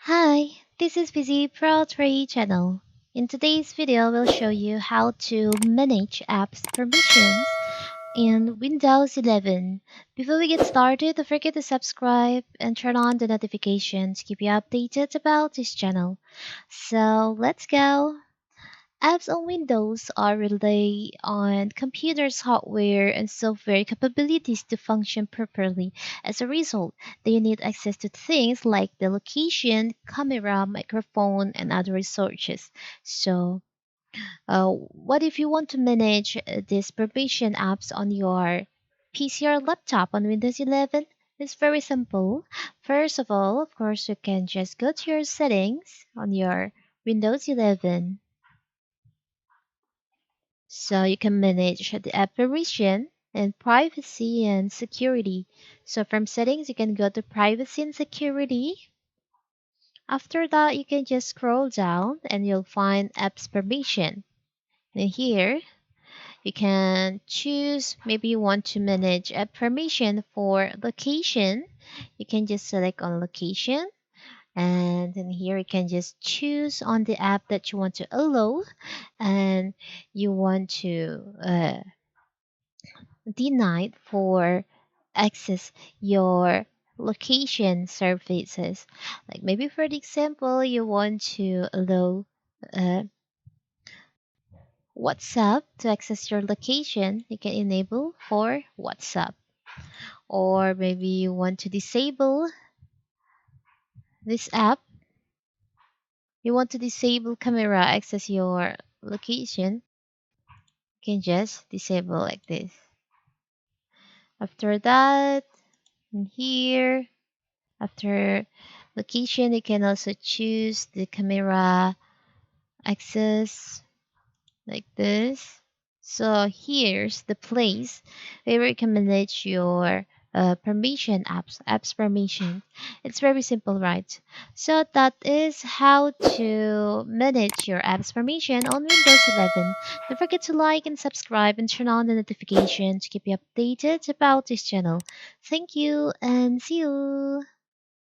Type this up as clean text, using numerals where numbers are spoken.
Hi, this is Busy Pro Trade channel. In today's video, we'll show you how to manage apps permissions in Windows 11. Before we get started, don't forget to subscribe and turn on the notifications to keep you updated about this channel. So let's go. Apps on Windows are rely on computers' hardware and software capabilities to function properly. As a result, they need access to things like the location, camera, microphone, and other resources. So, what if you want to manage these permission apps on your PC or laptop on Windows 11? It's very simple. First of all, of course, you can just go to your settings on your Windows 11. So you can manage the app permission and privacy and security. So from settings, you can go to privacy and security. After that, you can just scroll down and you'll find apps permission. And here, you can choose, maybe you want to manage app permission for location. You can just select on location. And then here you can just choose on the app that you want to allow and you want to denied for access your location services. Like maybe for the example, you want to allow uh, WhatsApp to access your location, you can enable for WhatsApp. Or maybe you want to disable this app, you want to disable camera access your location, you can just disable like this. After that, in here, after location, you can also choose the camera access like this. So here's the place where you can manage your permission apps permission. It's very simple, right? So that is how to manage your apps permission on Windows 11. Don't forget to like and subscribe and turn on the notification to keep you updated about this channel. Thank you and see you.